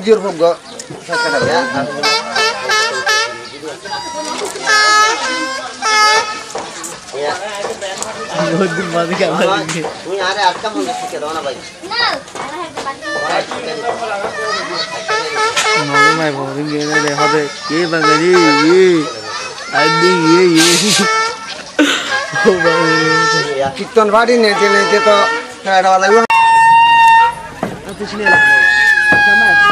jujur Pogo. Ya. Ya. बहुत दिन बाद क्या बात है तू यार आज का मुझे सीखे दो ना भाई मालूम है बहुत दिन गए रे हबे ये बंगाली ये आदि ये ओ बाबू कीर्तन बाड़ी नेते तो खड़ा वाला हुआ कुछ नहीं लगता समझ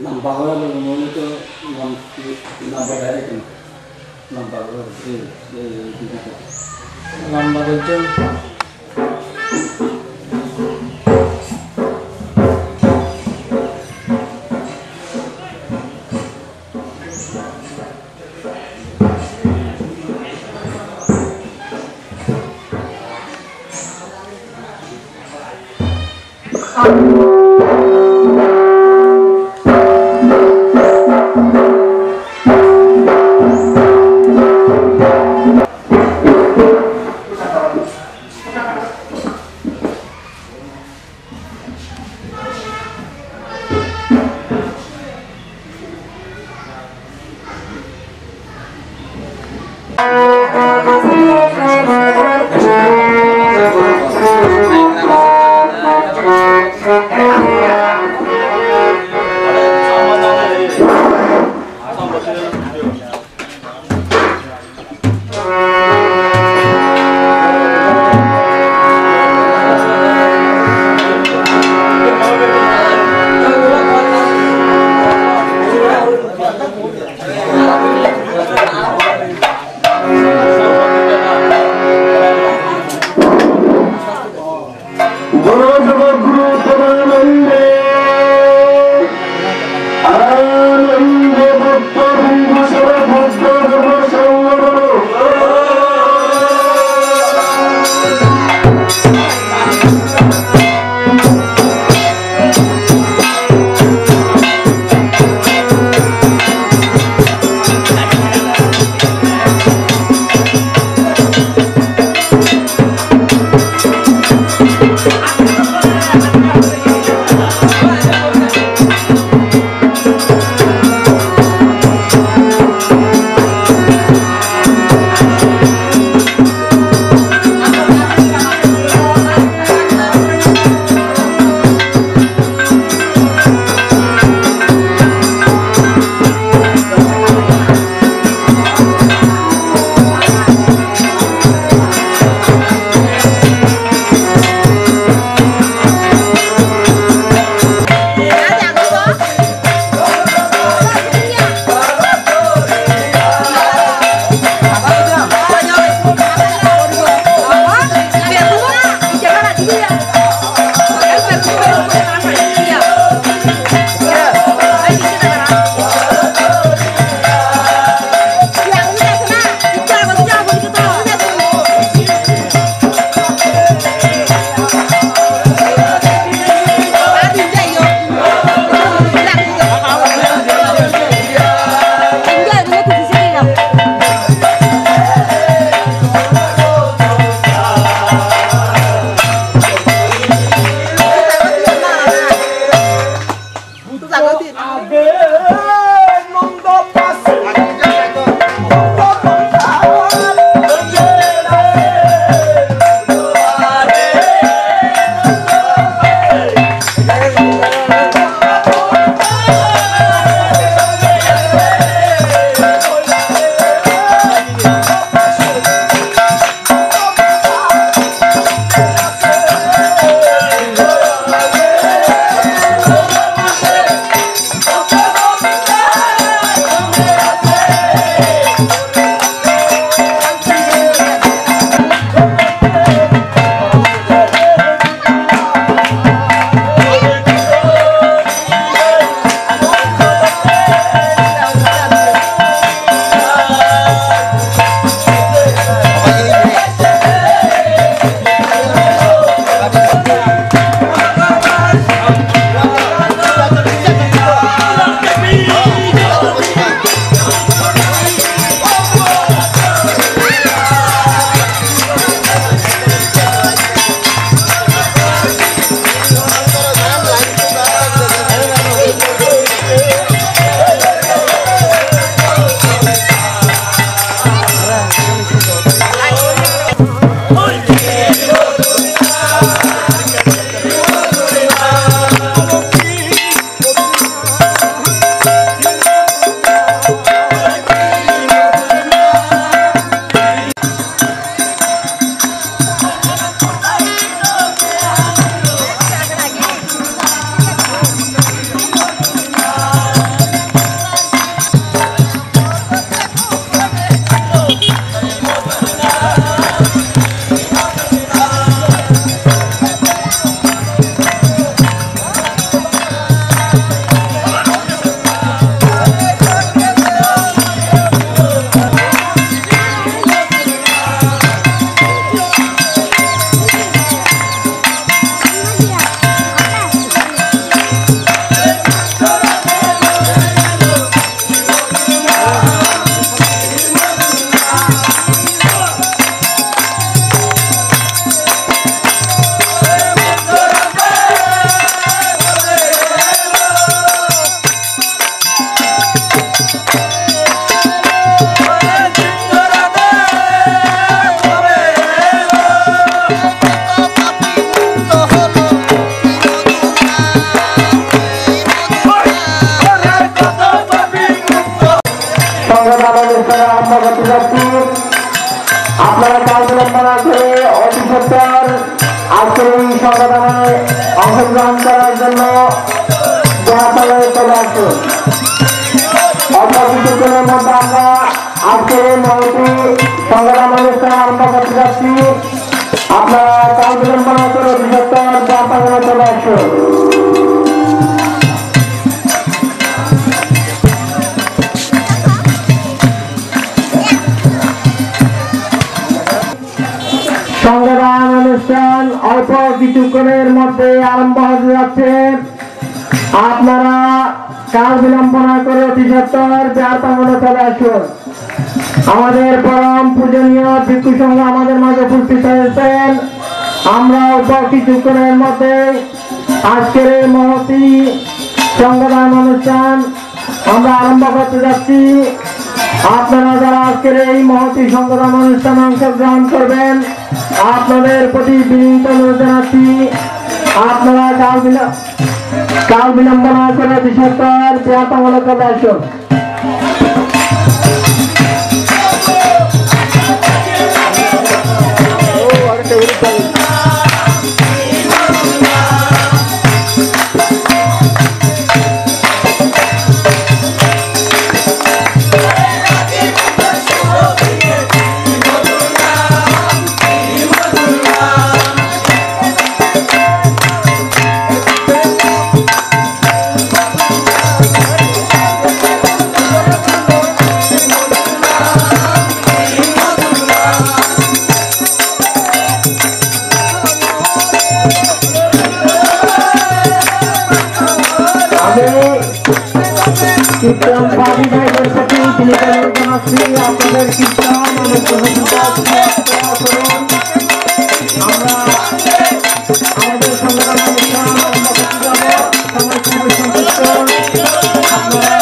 nampak orang ngomong itu nampak dari kan nampak orang लंबा बच्चों itu বিড়ম্বনা করে অতি সত্তর আজকের এই সংগঠনে অংশগ্রহণ করার জন্য জনতায় চলে আসুন। অল্প কিছুক্ষণের মধ্যে আমরা আজকের এই মহতি সংগ্রাম অনুষ্ঠান আরম্ভ করতে যাচ্ছি। আপনারা কাল বিড়ম্বনা করে অতি সত্তর জনতায় চলে আসুন। সংগ্রাম অনুষ্ঠান অল্প কিছুক্ষণের মধ্যে আরম্ভ হতে যাচ্ছে। আপনারা কাল বিলম্বনা করে অতি সত্তর যার প্রাঙ্গণে চলে আসুন। আমাদের পরম পূজনীয় ভিক্ষু সংঘ আমাদের মাঝে উপস্থিত হয়েছেন। আমরা অল্প কিছুক্ষণের মধ্যে আজকের এই মহতি সংগ্রাম অনুষ্ঠান আমরা আরম্ভ করতে যাচ্ছি। আপনারা যারা আজকের এই মহতি সংগ্রাম অনুষ্ঠানে অংশগ্রহণ করবেন আপনাদের প্রতি বিনীত অনুরোধ জানাচ্ছি আপনারা কাল বিলম্বনা করে বিশ্বস্তর প্রিয়াতমূলক আসুন। কীর্তন বাড়ি ভাইদের প্রতি তিনি জানাচ্ছি আপনাদের কীর্তন অনেক করুন। আমরা আমাদের সংগ্রাম অনুষ্ঠান সবাই খুবই সন্তুষ্ট। আপনারা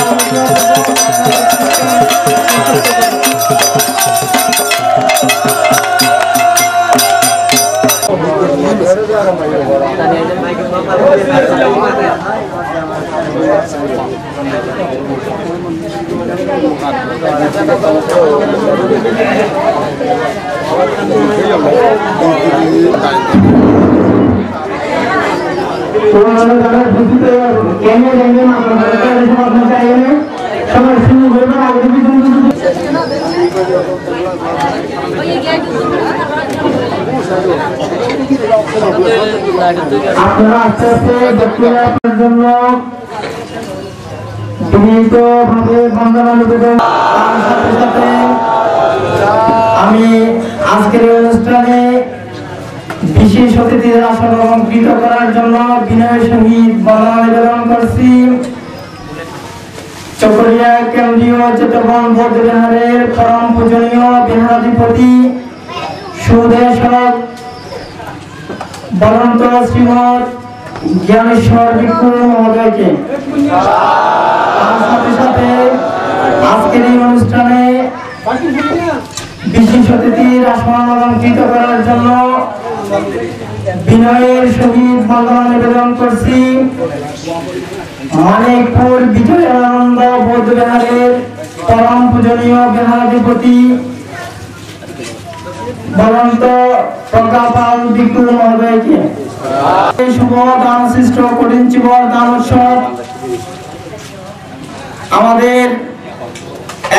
আপনারা আস্তে আস্তে দক্ষিণের জন্য বিনীতভাবে বন্দনা নিবেদন। তার সাথে সাথে আমি আজকের অনুষ্ঠানে বিশেষ অতিথিদের আসন অলঙ্কৃত করার জন্য বিনয়ের সহিত বন্দনা নিবেদন করছি। চকরিয়া কেন্দ্রীয় চেতবন বৌদ্ধবিহারের পরম পূজনীয় বিহারাধিপতি সুদেশক বরন্ত শ্রীমৎ জ্ঞানেশ্বর ভিক্ষু মহোদয়কে, তার সাথে সাথে আজকের এই অনুষ্ঠানে বিশেষ অতিথির আসন অলঙ্কৃত করার জন্য বিনয়ের সহিত বন্দনা নিবেদন করছি মানিকপুর বিজয়ানন্দ বৌদ্ধবিহারের পরম পূজনীয় বিহারাধিপতি বরন্ত প্রজ্ঞাপাল ভিক্ষু মহোদয়কে। এই শুভ দান সৃষ্ট কঠিন চিবর দান উৎসব আমাদের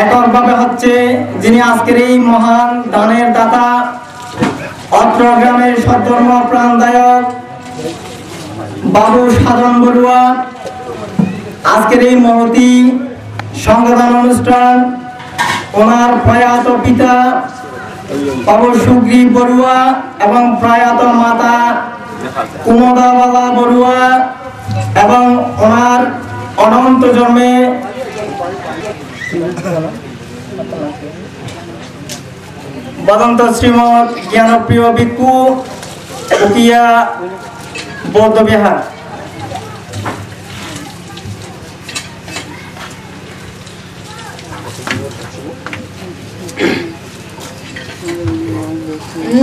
এককভাবে হচ্ছে, যিনি আজকের এই মহান দানের দাতা অত্র গ্রামের সদ্ধর্ম প্রাণদায়ক বাবু সাধন বড়ুয়া। আজকের এই মহতি সংগঠন অনুষ্ঠান ওনার প্রয়াত পিতা বাবু সুগ্রীব বড়ুয়া এবং প্রয়াত মাতা কুমদাবালা বড়ুয়া এবং ওনার অনন্ত জন্মে বদন্ত শ্রীমৎ জ্ঞানপ্রিয় ভিক্ষু উকিয়া বৌদ্ধবিহার।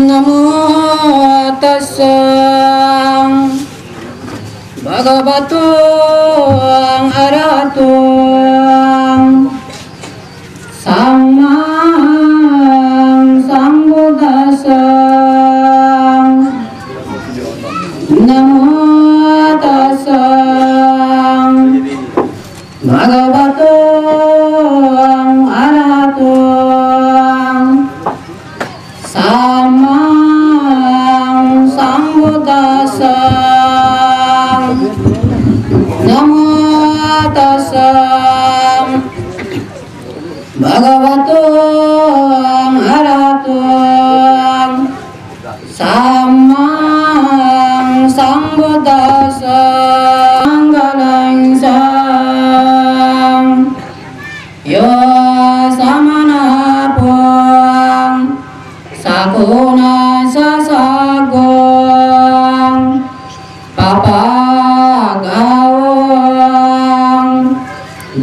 नमो तस्सा भगवतो अरहतो सम्मा सम्बुद्धस्सा। buddhassa mangalaṃ saṃ yo samana phaṃ sakuna sasagoṃ papagawaṃ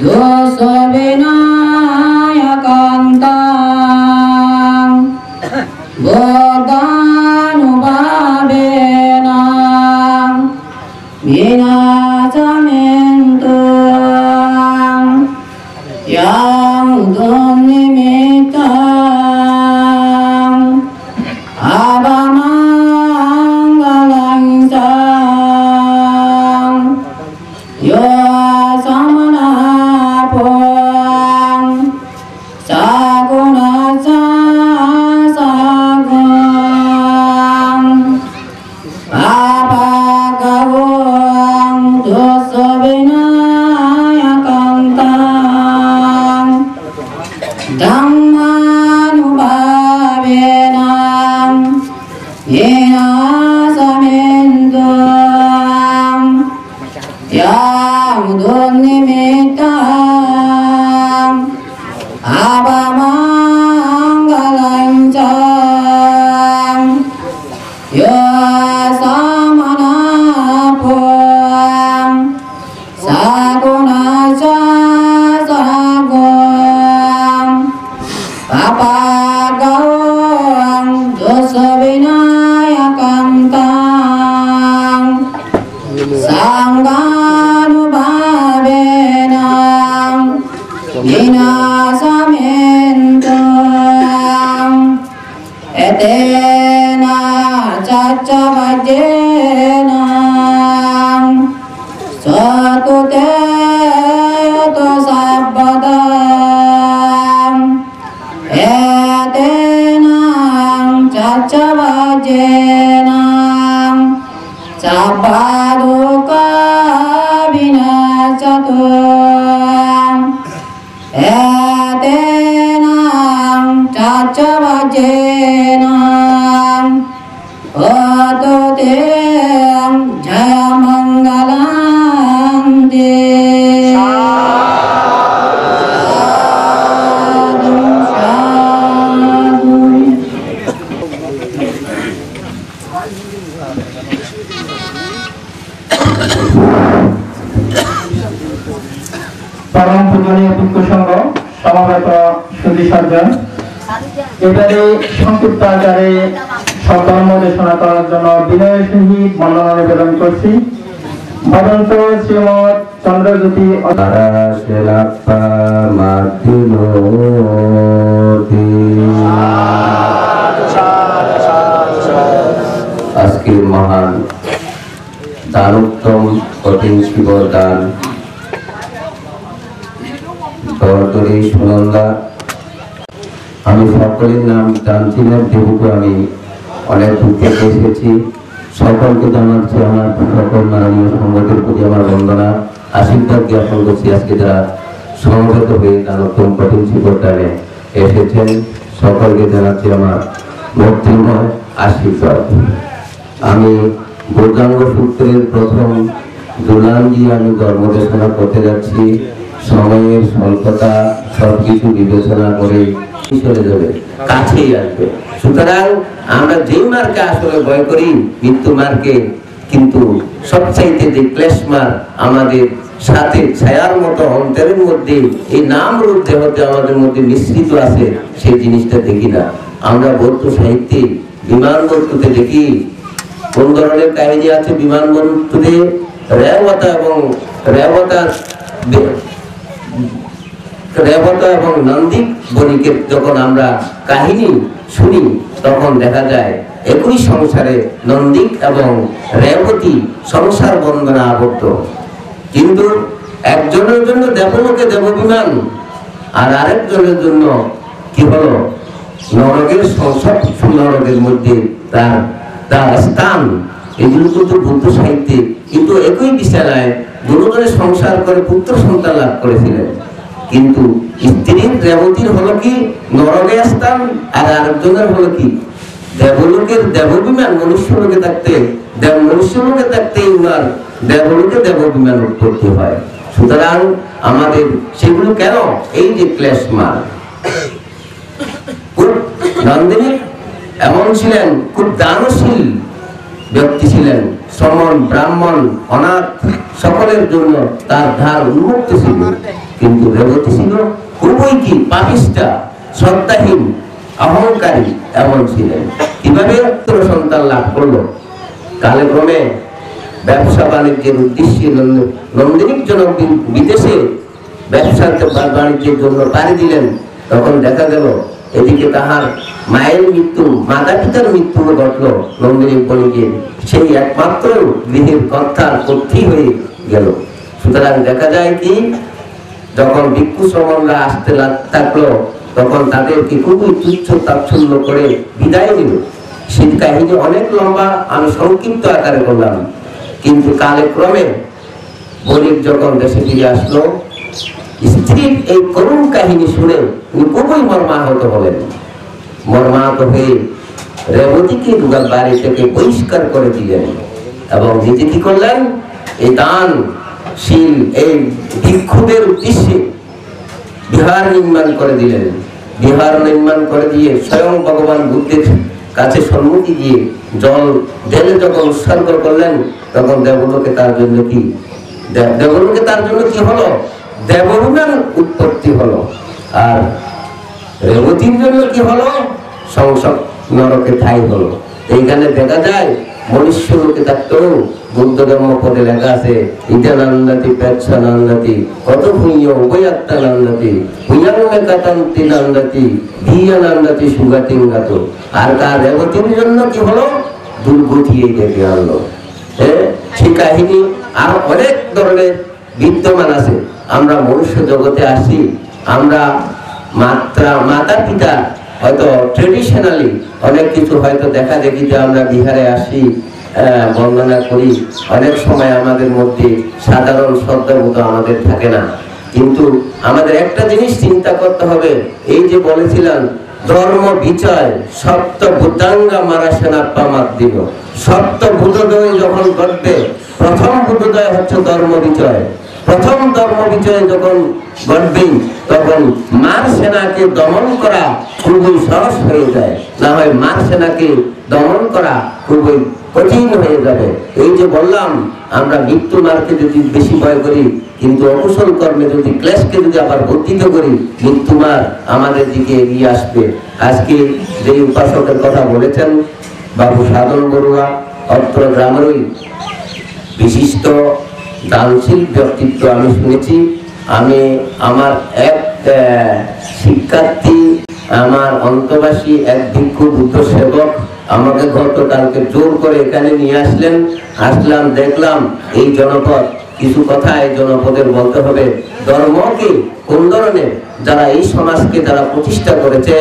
dosa vinayakantaṃ buddhanubhavena vinasamentuṃ yang donnimittaṃ abamangalaṃ saṃ yo samana phaṃ sakuna sasagoṃ papagawaṃ dosa vinayakantaṃ dhammanubhavena vinasamentuṃ yang donnimittaṃ abamangalaṃ saṃ yo samana phaṃ sakuna sasagoṃ papagawaṃ dosa vinayakantaṃ sanghanubhavena vinasamentuṃ etena caccavajjena satute to sabbadaṃ etena caccavajjena sabbaduka vinasatu etena caccavajjena otute jayamangalaṃ te sadhu sadhu পরম পূজনীয় ভিক্ষু সংঘ সমাবেত সুধী সজ্জন এবারে সংক্ষিপ্ত আকারে সধর্ম দেশনা করার জন্য বিনয়ের সহিত বন্দনা নিবেদন করছি। ভদন্ত শ্রীমৎ চন্দ্রজ্যোতি আজকের মহান দানোত্তম কঠিন শিবর দান দরদরি সুনন্দা আমি সকলের নাম জানছি না, যেহেতু আমি অনেক দূর থেকে এসেছি। সকলকে জানাচ্ছি আমার সকল মাননীয় সংগঠনের প্রতি আমার বন্দনা, আশীর্বাদ জ্ঞাপন করছি। আজকে যারা সমবেত হয়ে দানোত্তম কঠিন শিবর দানে এসেছেন সকলকে জানাচ্ছি আমার ভক্তিময় আশীর্বাদ। আমি বৈজ্ঞানিক সূত্রের প্রথম দুলান দিয়ে আমি ধর্মদেশনা করতে যাচ্ছি। সময়ের স্বল্পতা সবকিছু বিবেচনা করে চলে যাবে, কাছেই আসবে। সুতরাং আমরা যেই মার্কে আসলে ভয় করি মৃত্যু মার্কে, কিন্তু সবচাইতে যে ক্লেশ মার আমাদের সাথে ছায়ার মতো অন্তরের মধ্যে এই নাম রূপ দেহতে আমাদের মধ্যে মিশ্রিত আছে, সেই জিনিসটা দেখি না। আমরা বৌদ্ধ সাহিত্যে বিমান বস্তুতে দেখি কোন ধরনের কাহিনী আছে। বিমান বস্তুতে রেবতা এবং নন্দিক বণিকের যখন আমরা কাহিনী শুনি তখন দেখা যায় একই সংসারে নন্দিক এবং রেবতী সংসার বন্ধনে আবদ্ধ, কিন্তু একজনের জন্য দেবলোকে দেববিমান আর আরেকজনের জন্য কি হলো নরকের সংসার, নরকের মধ্যে তার স্থান। এগুলো কিন্তু বুদ্ধ সাহিত্যে, কিন্তু একই বিছানায় দুজনে সংসার করে পুত্র সন্তান লাভ করেছিলেন, কিন্তু স্ত্রীর রেবতীর হলো কি নরকে স্থান আর আরেকজনের হলো কি দেবলোকের দেববিমান মনুষ্যলোকে থাকতে মনুষ্যলোকে থাকতে উনার দেবলোকে দেববিমান উৎপত্তি হয়। সুতরাং আমাদের সেগুলো কেন, এই যে ক্লেশমার। খুব নন্দিনী এমন ছিলেন, খুব দানশীল ব্যক্তি ছিলেন, শ্রমণ ব্রাহ্মণ অনাথ সকলের জন্য তার ধার উন্মুক্ত ছিল। কিন্তু রেবতী ছিল খুবই কি পাপিষ্ঠা, শ্রদ্ধাহীন, অহংকারী এমন ছিলেন। কিভাবে পুত্র সন্তান লাভ করলো? কালক্রমে ব্যবসা বাণিজ্যের উদ্দেশ্যে নন্দিনীর জন্য বিদেশে ব্যবসা বাণিজ্যের জন্য পাড়ি দিলেন। তখন দেখা গেল এদিকে তাহার মায়ের মৃত্যু, মাতা পিতার মৃত্যু ঘটলো নন্দিনী বণিকের, সেই একমাত্র গৃহের কর্তার কর্ত্রী হয়ে গেল। সুতরাং দেখা যায় কি, যখন ভিক্ষু শ্রমণরা আসতে থাকলো তখন তাদেরকে খুবই তুচ্ছ তাচ্ছল্য করে বিদায় দিল। সেই কাহিনী অনেক লম্বা, আমি সংক্ষিপ্ত আকারে বললাম। কিন্তু কালক্রমে বণিক যখন দেশে ফিরে আসলো, স্ত্রীর এই করুণ কাহিনী শুনে উনি খুবই মর্মাহত হলেন। মর্মাহত হয়ে রেবতীকে দুর্গার বাড়ি থেকে বহিষ্কার করে দিলেন এবং নিজে কি করলেন, এই দানশীল এই ভিক্ষুদের উদ্দেশ্যে বিহার নির্মাণ করে দিলেন। বিহার নির্মাণ করে দিয়ে স্বয়ং ভগবান বুদ্ধের কাছে সম্মতি দিয়ে জল ঢেলে যখন উৎসর্গ করলেন, তখন দেবলোকে তার জন্য কি হলো, দেববিমান উৎপত্তি হলো। আর রেবতীর জন্য কি হলো, সংসার নরকে ঠাই হলো। এইখানে দেখা যায় মনুষ্য লোকে থাকতেও বুদ্ধ ধর্ম পদে লেখা আছে, ইটানন্দাতি পেচ্ছানন্দাতি কত ভূয় উভয়াত্তা নন্দাতি ভূয়াঙ্গে কাতান্তি নন্দাতি ভিয়ানন্দাতি সুগাতিঙ্গাত। আর তার রেবতীর জন্য কি হলো, দুর্গতি ডেকে আনলো। সেই কাহিনী আর অনেক ধরনের বিদ্যমান আছে। আমরা মনুষ্য জগতে আসি, আমরা মাতা পিতা হয়তো ট্রেডিশনালি অনেক কিছু হয়তো দেখা দেখিতে আমরা বিহারে আসি, বন্দনা করি। অনেক সময় আমাদের মধ্যে সাধারণ শ্রদ্ধাবোধ আমাদের থাকে না। কিন্তু আমাদের একটা জিনিস চিন্তা করতে হবে, এই যে বলেছিলাম ধর্ম বিচয় সপ্ত ভূতাঙ্গা মারা সেনাপ্পা মাদ্দিন। সপ্ত ভূতোদয় যখন ঘটবে, প্রথম ভূতোদয় হচ্ছে ধর্ম বিচয়। প্রথম ধর্ম বিচয় যখন ঘটবে, তখন মার সেনাকে দমন করা খুবই সহজ হয়ে যায়, না হয় মার সেনাকে দমন করা খুবই কঠিন হয়ে যাবে। এই যে বললাম, আমরা মৃত্যু মারকে যদি বেশি ভয় করি, কিন্তু অকুশল কর্মে যদি ক্লেশকে যদি আবার বর্ধিত করি, মৃত্যু মার আমাদের দিকে এগিয়ে আসবে। আজকে যে উপাসকের কথা বলেছেন বাবু সাধন বড়ুয়া, অত্র গ্রামেরই বিশিষ্ট দানশীল ব্যক্তিত্ব আমি শুনেছি। আমি আমার এক শিক্ষার্থী, আমার অন্তবাসী এক ভিক্ষু বুদ্ধ সেবক আমাকে গতকালকে জোর করে এখানে নিয়ে আসলাম, দেখলাম এই জনপদ, কিছু কথা এই জনপদের বলতে হবে। ধর্মকে কোন ধরনের, যারা এই সমাজকে যারা প্রতিষ্ঠা করেছে,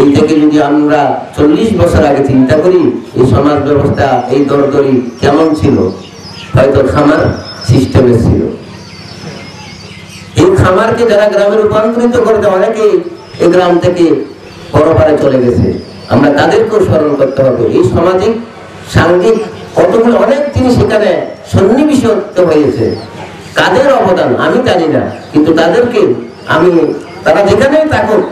এই থেকে যদি আমরা 40 বছর আগে চিন্তা করি, এই সমাজ ব্যবস্থা এই দরদরি কেমন ছিল, হয়তো খামার সিস্টেমে ছিল। এই খামারকে যারা গ্রামে রূপান্তরিত করতে, অনেকেই এই গ্রাম থেকে পরপারে চলে গেছে। আমরা তাদেরকেও স্মরণ করতে হবে। এই সামাজিক সাংঘিক কতগুলো অনেক জিনিস এখানে সন্নিবেশিত হয়েছে। কাদের অবদান আমি জানি না, কিন্তু তাদেরকে তারা যেখানেই থাকুক,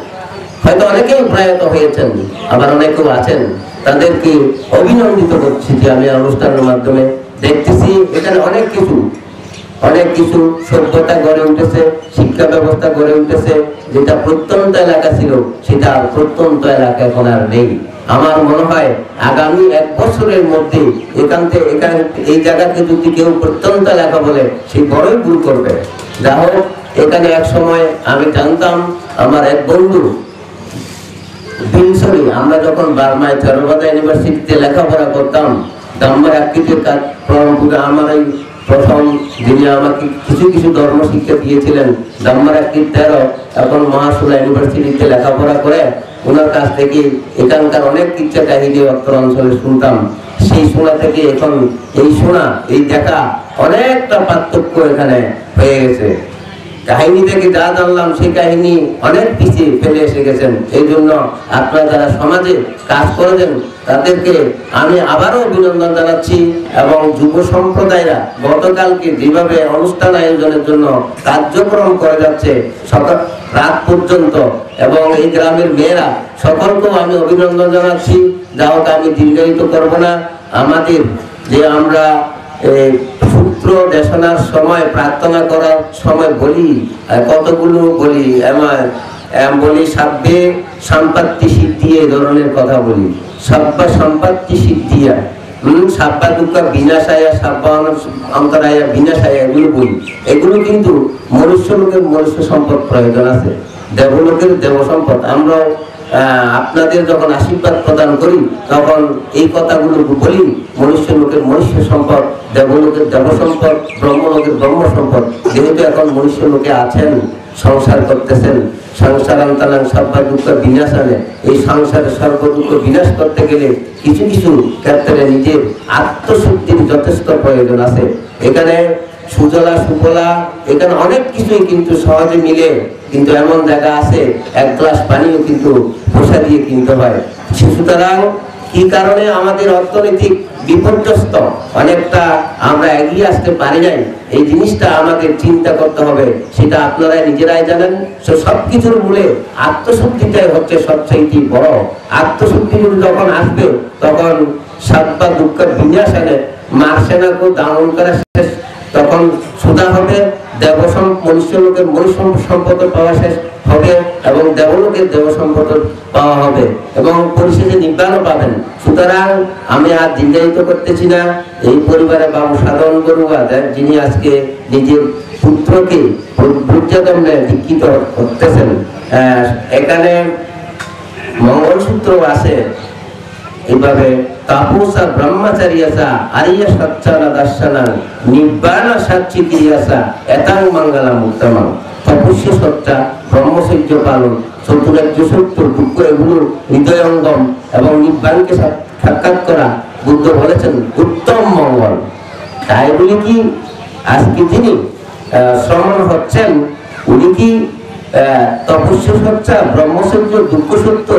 হয়তো অনেকেই প্রয়াত হয়েছেন, আবার অনেকেও আছেন, তাদেরকে অভিনন্দিত করছি যে আমি অনুষ্ঠানের মাধ্যমে দেখতেছি এখানে অনেক কিছু সভ্যতা গড়ে উঠেছে, শিক্ষা ব্যবস্থা গড়ে উঠেছে। যেটা প্রত্যন্ত এলাকা ছিল, সেটা প্রত্যন্ত এলাকা এখন আর নেই। আমার মনে হয় আগামী 1 বছরের মধ্যে এখানে এই জায়গাকে যদি কেউ প্রত্যন্ত এলাকা বলে, সে বড়ই ভুল করবে। যা হোক, এখানে এক সময় আমি জানতাম, আমার এক বন্ধু বিনসরি, আমরা যখন বার্মায় চারুবাদা ইউনিভার্সিটিতে লেখাপড়া করতাম, দাম্বার আকৃতির কাজ আমার এই প্রথম যিনি আমাকে কিছু ধর্ম শিক্ষা দিয়েছিলেন, দাম্বার আকৃতি 13 এখন মহাশোলা ইউনিভার্সিটিতে লেখাপড়া করে, ওনার কাছ থেকে এখানকার অনেক কিচ্ছা কাহিনী অত্র অঞ্চলে শুনতাম। সেই শোনা থেকে এখন এই শোনা, এই দেখা অনেকটা পার্থক্য এখানে হয়ে গেছে। কাহিনী থেকে যা জানলাম, সেই কাহিনী অনেক পিছিয়ে ফেলে এসে গেছেন। এই জন্য আপনারা যারা সমাজে কাজ করেছেন, তাদেরকে আমি আবারও অভিনন্দন জানাচ্ছি। এবং যুব সম্প্রদায়রা গতকালকে যেভাবে অনুষ্ঠান আয়োজনের জন্য কার্যক্রম করে যাচ্ছে সকাল রাত পর্যন্ত, এবং এই গ্রামের মেয়েরা সকলকেও আমি অভিনন্দন জানাচ্ছি। যা হোক, আমি দীর্ঘায়িত করব না। আমাদের যে আমরা সূত্র দেশনার সময় প্রার্থনা করার সময় বলি, কতগুলো বলি, বলি সাব্যে সম্পত্তি সিদ্ধি, এই ধরনের কথা বলি। সাব্বা সম্পত্তি সিদ্ধিয়া, সাব্বা দুঃখ বিনাশায়, সাব্বা অন্তরায় বিনাশায়, এগুলো বলি। এগুলো কিন্তু মনুষ্য লোকের মনুষ্য সম্পদ প্রয়োজন আছে, দেবলোকের দেব সম্পদ। আমরা আপনাদের যখন আশীর্বাদ প্রদান করি তখন এই কথাগুলো বলি, মনুষ্য লোকের মনুষ্য সম্পদ, দেবলোকের দেব সম্পদ, ব্রহ্মলোকের ব্রহ্ম সম্পদ। যেহেতু এখন মনুষ্য লোকে আছেন, সংসার করতেছেন, সংসারান্তরাং সর্ব দুঃখ বিনাশানে, এই সংসারের সর্ব দুঃখ বিনাশ করতে গেলে কিছু কিছু ক্ষেত্রে নিজের আত্মশুদ্ধির যথেষ্ট প্রয়োজন আছে। এখানে সুজলা সুফলা, এখানে অনেক কিছুই কিন্তু সহজে মিলে, কিন্তু এমন জায়গা আছে এক গ্লাস পানিও কিন্তু পয়সা দিয়ে কিনতে হয়। সুতরাং কি কারণে আমাদের অর্থনৈতিক বিপর্যস্ত, অনেকটা আমরা এগিয়ে আসতে পারি নাই, এই জিনিসটা আমাদের চিন্তা করতে হবে। সেটা আপনারাই নিজেরাই জানেন। সবকিছুর মূলে আত্মশুদ্ধিটাই হচ্ছে সবচেয়ে বড়। আত্মশুদ্ধি যখন আসবে তখন সাব্বা দুঃখ বিনাশানে, মার্সেনাকে দামন করা শেষ, তখন সুদা হবে, মনুষ্য লোকের মনুষ্য সম্পদ পাওয়া শেষ হবে, এবং দেবলোকের দেব সম্পদ পাওয়া হবে, এবং পরিশেষে নির্বাণও পাবেন। সুতরাং আমি আর দীর্ঘায়িত করতেছি না। এই পরিবারে বাবু সাধন বড়ুয়া, যিনি আজকে নিজের পুত্রকে বুদ্ধদণ্ডে দীক্ষিত করতেছেন, এখানে মঙ্গলসূত্র আছে এইভাবে, তাপসা ব্রহ্মচারিয়াসা আরিয়া সচ্চানা দর্শনা নিব্বানা সাচ্চিতিয়াসা এতাং মঙ্গলাম উত্তমং। তপস্য সচ্চা, ব্রহ্মচর্য পালন, চতুরাজ্য সত্য, দুঃখ এগুলো হৃদয়ঙ্গম এবং নিব্বানকে সাক্ষাৎ করা বুদ্ধ বলেছেন উত্তম মঙ্গল। তাই বলি কি আজকে যিনি শ্রমণ হচ্ছেন, উনি কি তপস্য সচ্চা, ব্রহ্মচর্য, দুঃখ সত্য,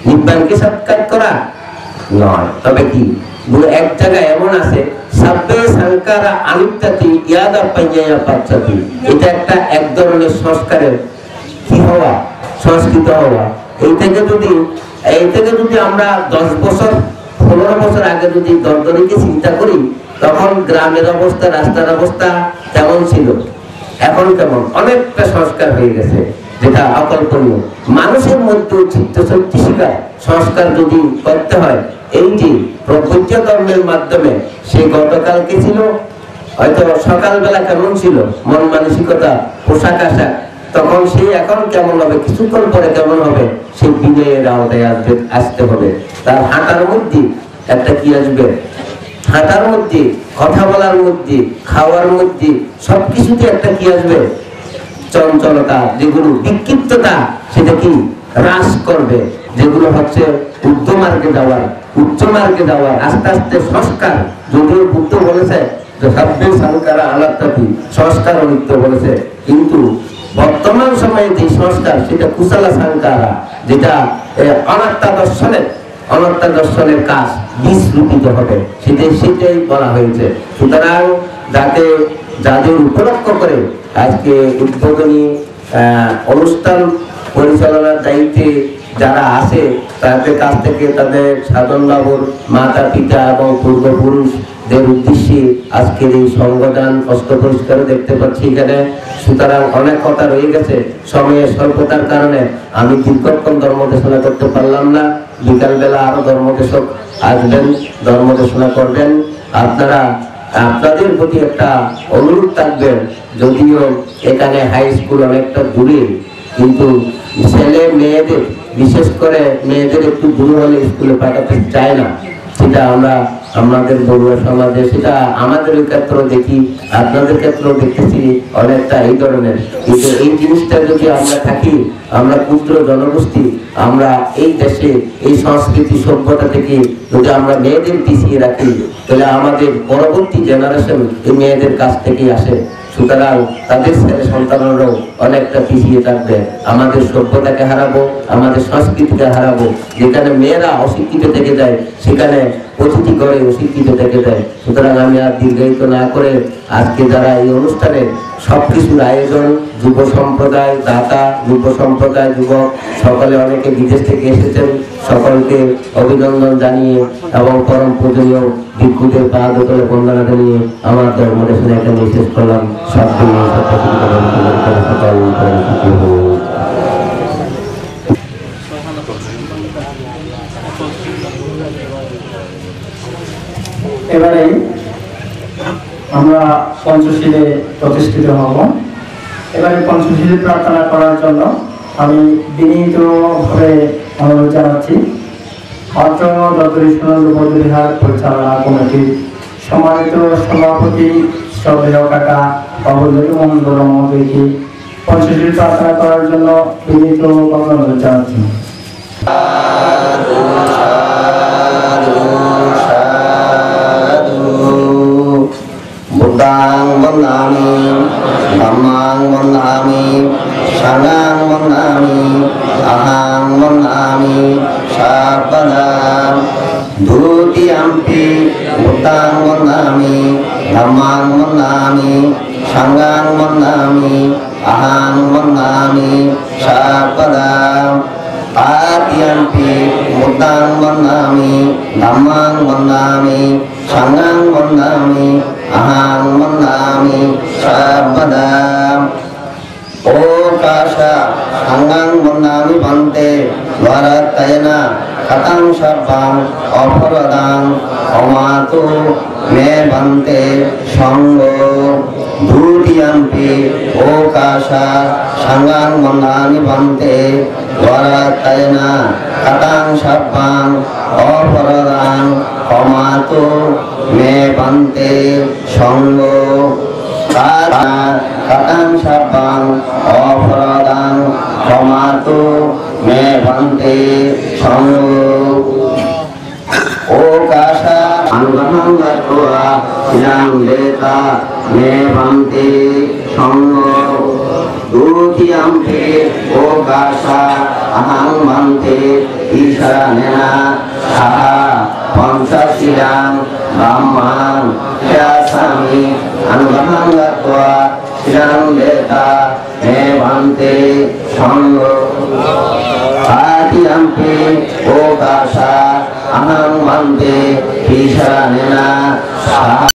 নিব্বানকে সাক্ষাৎ করা নয়। তবে কি এক জায়গায় এমন আছে, সাব্বে সংকারা আনিত্যাতি ইয়াদা পাইয়া পাচ্ছাতি, এটা একটা এক ধরনের সংস্কারের কি হওয়া, সংস্কৃত হওয়া। এই থেকে যদি আমরা 10 বছর 15 বছর আগে যদি দরদরিকে চিন্তা করি, তখন গ্রামের অবস্থা, রাস্তার অবস্থা কেমন ছিল, এখন কেমন, অনেকটা সংস্কার হয়ে গেছে, যেটা অকল্পনীয়। মানুষের মধ্যে চিত্তশক্তি শিকার সংস্কার যদি করতে হয়, এই যে প্রপঞ্চ ধর্মের মাধ্যমে, সে গতকালকে ছিল, হয়তো সকালবেলা কেমন ছিল মন মানসিকতা, পোশাক আশাক, তখন সে এখন কেমন হবে, কিছুক্ষণ পরে কেমন হবে, সে বিনয়ের আওতায় আসতে হবে। তার হাঁটার মধ্যে একটা কি আসবে, হাঁটার মধ্যে, কথা বলার মধ্যে, খাওয়ার মধ্যে, সবকিছুতে একটা কি আসবে, চঞ্চলতা, যেগুলো বিক্ষিপ্ততা, সেটা কি হ্রাস করবে। যেগুলো হচ্ছে উচ্চ মার্গে যাওয়ার, উচ্চ মার্গে যাওয়ার আস্তে আস্তে সংস্কার, যদিও বুদ্ধ বলেছে যে সাব্বে সংস্কার আনাত্মাতি, সংস্কার অনিত্য বলেছে, কিন্তু বর্তমান সময়ে যে সংস্কার সেটা কুশলা সংস্কারা, যেটা অনাত্মা দর্শনের কাজ বিস্মৃত হবে, সেটাই বলা হয়েছে। সুতরাং যাদের উপলক্ষ করে আজকে উদ্বোধনী অনুষ্ঠান পরিচালনার দায়িত্বে যারা আছে, তাদের কাছ থেকে তাদের সাধন বাবুর মাতা পিতা এবং পূর্বপুরুষদের উদ্দেশ্যে আজকের এই সংগঠন কষ্ট পরিষ্কার দেখতে পাচ্ছি এখানে। সুতরাং অনেক কথা রয়ে গেছে, সময়ের স্বল্পতার কারণে আমি দীর্ঘক্ষণ ধর্মদেশনা করতে পারলাম না। বিকালবেলা আরো ধর্মদেশক আসবেন, ধর্মদেশনা করবেন। আপনাদের প্রতি একটা অনুরোধ থাকবেন, যদিও এখানে হাই স্কুল অনেকটা দূরে, কিন্তু ছেলে মেয়েদের, বিশেষ করে মেয়েদের একটু দূর হলে স্কুলে পাঠাতে চায় না। সেটা আমরা আমাদের বড়ুয়া সমাজে, সেটা আমাদের ক্ষেত্রেও দেখি, আপনাদের ক্ষেত্রেও দেখতেছি অনেকটা এই ধরনের। কিন্তু এই জিনিসটা যদি আমরা থাকি, আমরা ক্ষুদ্র জনগোষ্ঠী, আমরা এই দেশে এই সংস্কৃতি সভ্যতা থেকে যদি আমরা মেয়েদের পিছিয়ে রাখি, তাহলে আমাদের পরবর্তী জেনারেশন এই মেয়েদের কাছ থেকেই আসে। সুতরাং তাদের ছেলে সন্তানরাও অনেকটা পিছিয়ে থাকবে। আমাদের সভ্যতাকে হারাবো, আমাদের সংস্কৃতিকে হারাবো। যেখানে মেয়েরা অশিক্ষিত থেকে যায় সেখানে প্রতিটি ঘরে অশিক্ষিত থেকে যায়। সুতরাং আমি আর দীর্ঘায়িত না করে আজকে যারা এই অনুষ্ঠানে সবকিছুর আয়োজন, যুব সম্প্রদায়, দাতা, যুব সম্প্রদায়, যুবক সকলে অনেকে বিদেশ থেকে এসেছেন, সকলকে অভিনন্দন জানিয়ে এবং পরম পূজনীয় ভিক্ষুদের পা দোতলে বন্দনা জানিয়ে আমার ধর্মদেশনে এখানে শেষ করলাম। এবারে আমরা পঞ্চশীলে প্রতিষ্ঠিত হব। এবারে পঞ্চশীলে প্রার্থনা করার জন্য আমি বিনীতভাবে অনুরোধ জানাচ্ছি অত্র দপ্তরি সুনন্দ বৌদ্ধবিহার পরিচালনা কমিটির সম্মানিত সভাপতি শ্রদ্ধেয় কাকা অবৈধ মন্ডল মহোদয়কে পঞ্চশীল প্রার্থনা করার জন্য বিনীতভাবে অনুরোধ জানাচ্ছি। বুদ্ধাং বন্দামি, ধম্মাং বন্দামি, সাঙ্গাং বন্দামি, আহাং বন্দামি সর্বদা। দ্বিতীয়াম্পি বুদ্ধাং বন্দামি, ধম্মাং বন্দামি, সাঙ্গাং বন্দামি, আহাং বন্দামি সর্বদা। তৃতীয়াম্পি বুদ্ধাং বন্দামি, ধম্মাং বন্দামি, সাঙ্গাং বন্দামি, আহাং বন্দামি সর্বদা। ওকাশা সাঙ্গাং বন্দামি বন্তে দ্বারত্বয়েনা কতং সর্বং অপরদাং অমাতু মে বন্তে সঙ্গ। দ্বিতীয়াম্পি ওকাশা সাঙ্গাং বন্দামি বন্তে দ্বারত্বয়েনা কতং সর্বং অপরদাং অমাতু মে বন্তে সঙ্গ। কতং সর্বং অপরদাং ক্ষমাতু মে বন্তে সঙ্গ। ওকাশা অনুগ্রহং গত্বা শিলাং লেতা মে বন্তে সঙ্গ। দ্বিতীয়াম্পি ওকাশা আহং বন্তে ঈশানেনা সাহা পঞ্চশীলাং ব্রহ্মাং ধ্যাসামি। অনুগ্রহং গত্বা শিলাং লেতা মে বন্তে সঙ্গ। তৃতীয়াম্পি ওকাশা আহং বন্তে ঈশানেনা সাহা